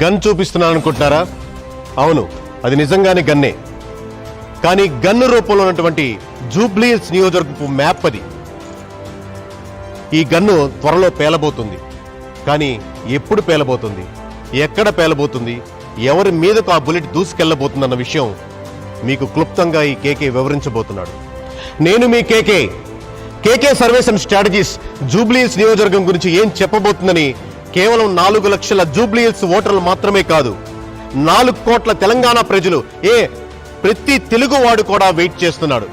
Gun చూపిస్తున్నాను అనుకుంటున్నారా? అవును, అది నిజంగానే గన్నే. కానీ గన్ను రూపంలో ఉన్నటువంటి జూబ్లీ హిల్స్ నియోజకవర్గపు మ్యాప్ అది. ఈ గన్ను త్వరలో పేలబోతుంది. కానీ ఎప్పుడు పేలబోతుంది, ఎక్కడ పేలబోతుంది, ఎవరి మీదకు ఆ బుల్లెట్ దూసుకెళ్లబోతుందన్న విషయం మీకు క్లుప్తంగా ఈ కేకే వివరించబోతున్నాడు. నేను మీ KK surveys and strategies Jubilee Hills నియోజకవర్గం గురించి ఏం చెప్పబోతుందని కేవలం 4 లక్షల జూబ్లీ హిల్స్ ఓటర్లు మాత్రమే కాదు, 4 కోట్ల తెలంగాణ ప్రజలు, ప్రతి తెలుగువాడు కూడా వెయిట్ చేస్తున్నాడు.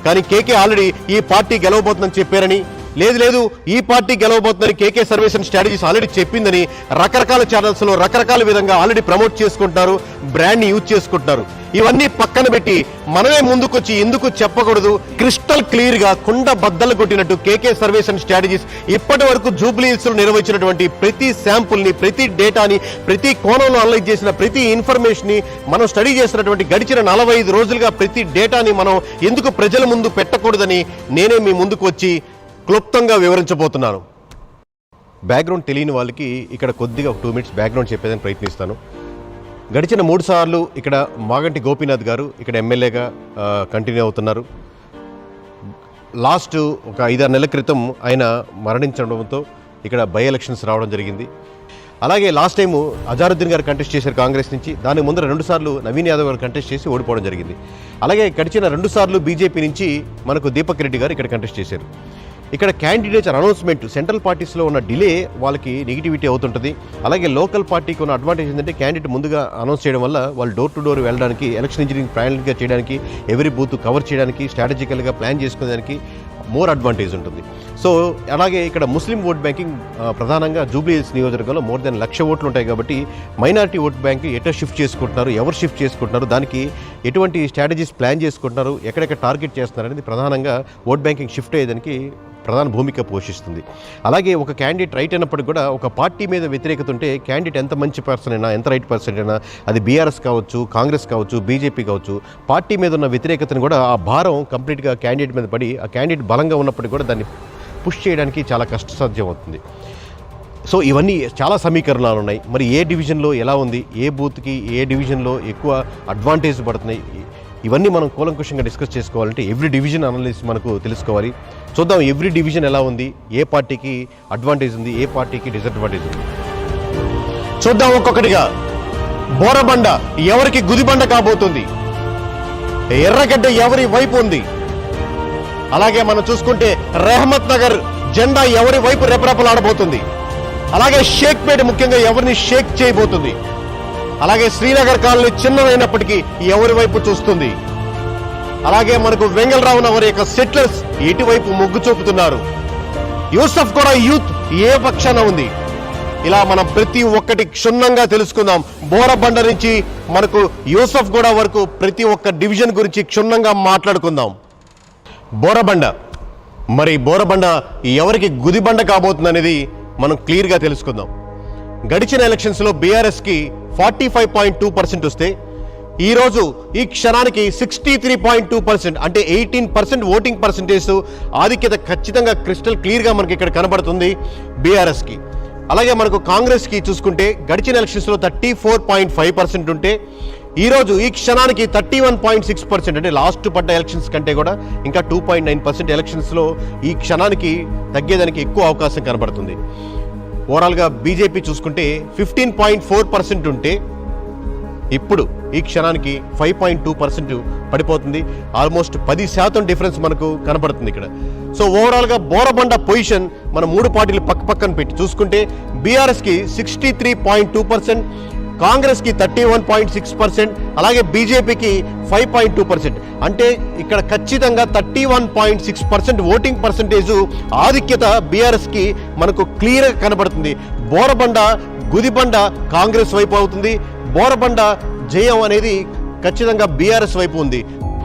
కానీ కేకే ఆల్రెడీ ఈ పార్టీ గెలవబోతుందని చెప్పారని, లేదు ఈ పార్టీ గెలవబోతుందని KK surveys and strategies already చెప్పిందని రకరకాల ఛానల్స్ లో రకరకాల విధంగా ఆల్రెడీ ప్రమోట్ చేసుకుంటున్నారు, బ్రాండ్ ని యూజ్ చేసుకుంటున్నారు. ఇవన్నీ పక్కన పెట్టి మనమే ముందుకొచ్చి ఎందుకు చెప్పకూడదు? క్రిస్టల్ క్లియర్ గా కుండ బద్దలు కొట్టినట్టు కేకే సర్వేస్ అండ్ స్ట్రాటజీస్ ఇప్పటి వరకు జూబ్లీ హిల్స్ లో నిర్వహించినటువంటి ప్రతి శాంపుల్ ని, ప్రతి డేటాని, ప్రతి కోణంలో అనలైజ్ చేసిన ప్రతి ఇన్ఫర్మేషన్ ని మనం స్టడీ చేసినటువంటి గడిచిన 45 రోజులుగా ప్రతి డేటాని మనం ఎందుకు ప్రజల ముందు పెట్టకూడదని నేనే మీ ముందుకు వచ్చి క్లుప్తంగా వివరించబోతున్నాను. బ్యాక్గ్రౌండ్ తెలియని వాళ్ళకి ఇక్కడ కొద్దిగా 2 మినిట్స్ బ్యాక్గ్రౌండ్ చెప్పేదని ప్రయత్నిస్తాను. గడిచిన 3 సార్లు ఇక్కడ మాగంటి గోపీనాథ్ గారు ఇక్కడ ఎమ్మెల్యేగా కంటిన్యూ అవుతున్నారు. లాస్ట్ ఒక 5-6 నెలల క్రితం ఆయన మరణించడంతో ఇక్కడ బై ఎలక్షన్స్ రావడం జరిగింది. అలాగే లాస్ట్ టైము అజారుద్దీన్ గారు కంటెస్ట్ చేశారు కాంగ్రెస్ నుంచి. దాని ముందర 2 సార్లు నవీన్ యాదవ్ గారు కంటెస్ట్ చేసి ఓడిపోవడం జరిగింది. అలాగే గడిచిన 2 సార్లు బీజేపీ నుంచి మనకు దీపక్ రెడ్డి గారు ఇక్కడ కంటెస్ట్ చేశారు. ఇక్కడ క్యాండిడేట్స్ అనౌన్స్మెంట్ సెంట్రల్ పార్టీస్లో ఉన్న డిలే వాళ్ళకి నెగిటివిటీ అవుతుంటుంది. అలాగే లోకల్ పార్టీకి ఉన్న అడ్వాంటేజ్ ఏంటంటే క్యాండిడేట్ ముందుగా అనౌన్స్ చేయడం వల్ల వాళ్ళు డోర్ టు డోర్ వెళ్ళడానికి, ఎలక్షన్ ఇంజనీరింగ్ ప్లాన్గా చేయడానికి, ఎవరి బూత్ కవర్ చేయడానికి, స్ట్రాటజికల్గా ప్లాన్ చేసుకోవడానికి మోర్ అడ్వాంటేజ్ ఉంటుంది. సో అలాగే ఇక్కడ ముస్లిం ఓట్ బ్యాంకింగ్ ప్రధానంగా జూబ్లీ హిల్స్ నియోజకవర్గంలో మోర్ దెన్ 1,00,000 ఓట్లు ఉంటాయి. కాబట్టి మైనారిటీ ఓట్ బ్యాంక్ ఎట్లా షిఫ్ట్ చేసుకుంటున్నారు, ఎవరు షిఫ్ట్ చేసుకుంటున్నారు, దానికి ఎటువంటి స్ట్రాటజీస్ ప్లాన్ చేసుకుంటున్నారు, ఎక్కడెక్కడ టార్గెట్ చేస్తున్నారు అనేది ప్రధానంగా ఓట్ బ్యాంకింగ్ షిఫ్ట్ అయ్యేదానికి ప్రధాన భూమిక పోషిస్తుంది. అలాగే ఒక క్యాండిడేట్ రైట్ అయినప్పటికీ కూడా ఒక పార్టీ మీద వ్యతిరేకత ఉంటే క్యాండిడేట్ ఎంత మంచి పర్సన్ అయినా, ఎంత రైట్ పర్సన్ అయినా, అది బీఆర్ఎస్ కావచ్చు, కాంగ్రెస్ కావచ్చు, బీజేపీ కావచ్చు, పార్టీ మీద ఉన్న వ్యతిరేకతను కూడా ఆ భారం కంప్లీట్గా క్యాండిడేట్ మీద పడి ఆ క్యాండిడేట్ బలంగా ఉన్నప్పటికీ కూడా దాన్ని పుష్ చేయడానికి చాలా కష్టసాధ్యం అవుతుంది. సో ఇవన్నీ చాలా సమీకరణాలు ఉన్నాయి. మరి ఏ డివిజన్లో ఎలా ఉంది, ఏ బూత్కి ఏ డివిజన్లో ఎక్కువ అడ్వాంటేజ్ పడుతున్నాయి, ఇవన్నీ మనం కూలంకుషంగా డిస్కస్ చేసుకోవాలంటే ఎవ్రీ డివిజన్ అనాలిసిస్ మనకు తెలుసుకోవాలి. చూద్దాం ఎవ్రీ డివిజన్ ఎలా ఉంది, ఏ పార్టీకి అడ్వాంటేజ్ ఉంది, ఏ పార్టీకి డిసడ్వాంటేజ్ ఉంది. చూద్దాం ఒక్కొక్కటిగా. బోరబండ ఎవరికి గుదిబండ కాబోతుంది, ఎర్రగడ్డ ఎవరి వైపు ఉంది, అలాగే మనం చూసుకుంటే రెహమత్ నగర్ జెండా ఎవరి వైపు రెపరెపలాడబోతుంది, అలాగే షేక్పేట ముఖ్యంగా ఎవరిని షేక్ చేయబోతుంది, అలాగే శ్రీనగర్ కాలనీ చిన్నదైనప్పటికీ ఎవరి వైపు చూస్తుంది, అలాగే మనకు వెంగళరావు నగర్ యొక్క సెటిలర్స్ ఎటువైపు మొగ్గు చూపుతున్నారు, యూసఫ్ కూడా యూత్ ఏ పక్షాన ఉంది. ఇలా మనం ప్రతి ఒక్కటి క్షుణ్ణంగా తెలుసుకుందాం. బోరబండ నుంచి మనకు యూసఫ్ కూడా వరకు ప్రతి ఒక్క డివిజన్ గురించి క్షుణ్ణంగా మాట్లాడుకుందాం. బోరబండ, మరి బోరబండ ఎవరికి గుదిబండ కాబోతుంది అనేది మనం క్లియర్గా తెలుసుకుందాం. గడిచిన ఎలక్షన్స్లో బీఆర్ఎస్కి 45.2% వస్తే ఈరోజు ఈ క్షణానికి 63.2% అంటే 18% ఓటింగ్ పర్సంటేజ్ ఆధిక్యత ఖచ్చితంగా క్రిస్టల్ క్లియర్గా మనకి ఇక్కడ కనబడుతుంది బీఆర్ఎస్కి. అలాగే మనకు కాంగ్రెస్కి చూసుకుంటే గడిచిన ఎలక్షన్స్లో 34.5% ఉంటే ఈరోజు ఈ క్షణానికి 31.6% అంటే లాస్ట్ పడ్డ ఎలక్షన్స్ కంటే కూడా ఇంకా 2.9% ఎలక్షన్స్లో ఈ క్షణానికి తగ్గేదానికి ఎక్కువ అవకాశం కనబడుతుంది. ఓవరాల్గా బీజేపీ చూసుకుంటే 15.4% ఉంటే ఇప్పుడు ఈ క్షణానికి 5.2% పడిపోతుంది. ఆల్మోస్ట్ 10% డిఫరెన్స్ మనకు కనబడుతుంది ఇక్కడ. సో ఓవరాల్గా బోరబండ పొజిషన్ మన 3 పార్టీలు పక్కన పెట్టి చూసుకుంటే బీఆర్ఎస్కి 63.2%, కాంగ్రెస్కి 31.6%, అలాగే బీజేపీకి 5.2%. అంటే ఇక్కడ ఖచ్చితంగా 31.6% ఓటింగ్ పర్సంటేజ్ ఆధిక్యత బీఆర్ఎస్కి మనకు క్లియర్గా కనబడుతుంది. బోరబండ గుదిబండ కాంగ్రెస్ వైపు అవుతుంది. బోరబండ జయం అనేది ఖచ్చితంగా బీఆర్ఎస్ వైపు ఉంది.